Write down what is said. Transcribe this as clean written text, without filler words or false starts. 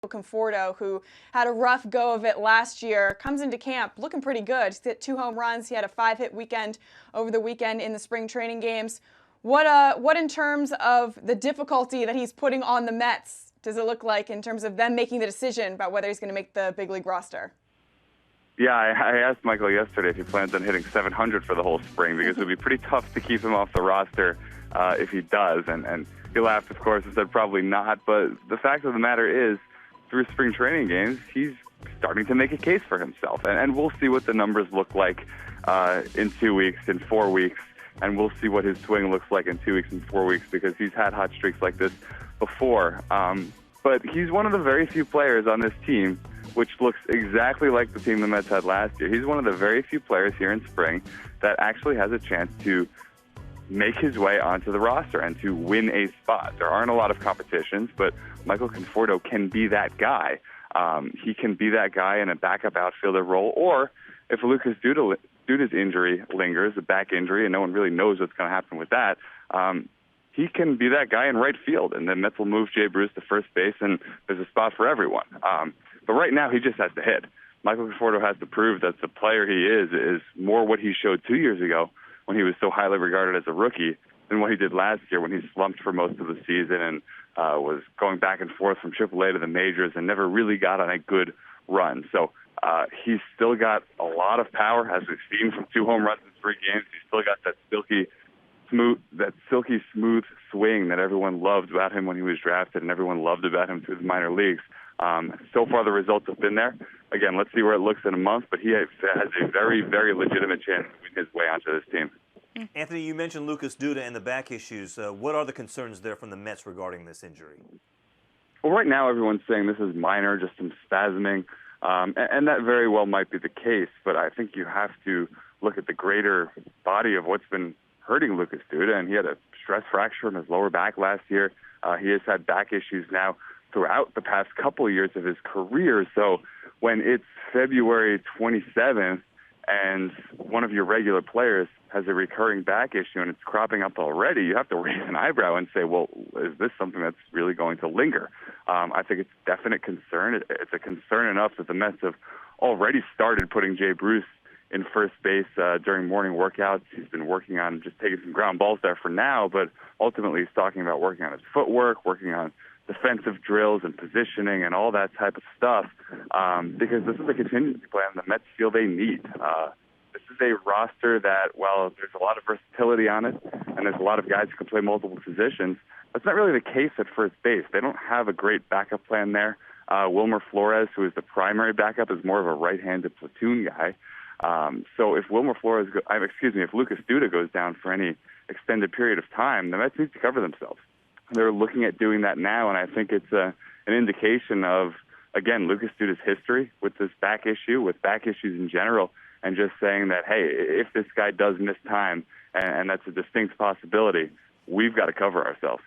Conforto, who had a rough go of it last year, comes into camp looking pretty good. He's hit 2 home runs. He had a 5-hit weekend over the weekend in the spring training games. What in terms of the difficulty that he's putting on the Mets does it look like in terms of them making the decision about whether he's going to make the big league roster? Yeah, I asked Michael yesterday if he plans on hitting 700 for the whole spring, because it would be pretty tough to keep him off the roster if he does. And he laughed, of course, and said probably not. But the fact of the matter is, through spring training games, he's starting to make a case for himself. And we'll see what the numbers look like in 2 weeks, in 4 weeks. And we'll see what his swing looks like in 2 weeks and 4 weeks, because he's had hot streaks like this before. But he's one of the very few players on this team which looks exactly like the team the Mets had last year. He's one of the very few players here in spring that actually has a chance to make his way onto the roster and to win a spot. There aren't a lot of competitions, but Michael Conforto can be that guy. He can be that guy in a backup outfielder role, or if Lucas Duda's injury lingers, a back injury, and no one really knows what's going to happen with that, he can be that guy in right field, and the Mets will move Jay Bruce to first base, and there's a spot for everyone. But right now, he just has to hit. Michael Conforto has to prove that the player he is more what he showed 2 years ago when he was so highly regarded as a rookie than what he did last year when he slumped for most of the season and was going back and forth from AAA to the majors and never really got on a good run. So he's still got a lot of power, as we've seen from 2 home runs in 3 games. He's still got that silky smooth swing that everyone loved about him when he was drafted and everyone loved about him through the minor leagues. So far, the results have been there. Again, let's see where it looks in a month, but he has a very, very legitimate chance to win his way onto this team. Anthony, you mentioned Lucas Duda and the back issues. What are the concerns there from the Mets regarding this injury? Well, right now, everyone's saying this is minor, just some spasming, and that very well might be the case, but I think you have to look at the greater body of what's been hurting Lucas Duda, and he had a stress fracture in his lower back last year. He has had back issues now throughout the past couple of years of his career. So when it's February 27th and one of your regular players has a recurring back issue and it's cropping up already, you have to raise an eyebrow and say, well, is this something that's really going to linger? I think it's a definite concern. It's a concern enough that the Mets have already started putting Jay Bruce in first base during morning workouts. He's been working on just taking some ground balls there for now, but ultimately he's talking about working on his footwork, working on defensive drills and positioning and all that type of stuff, because this is a contingency plan the Mets feel they need. This is a roster that, while there's a lot of versatility on it and there's a lot of guys who can play multiple positions, that's not really the case at first base. They don't have a great backup plan there. Wilmer Flores, who is the primary backup, is more of a right-handed platoon guy. So if if Lucas Duda goes down for any extended period of time, the Mets need to cover themselves. They're looking at doing that now, and I think it's an indication of, again, Lucas Duda's history with this back issue, with back issues in general, and just saying that, hey, if this guy does miss time, and that's a distinct possibility, we've got to cover ourselves.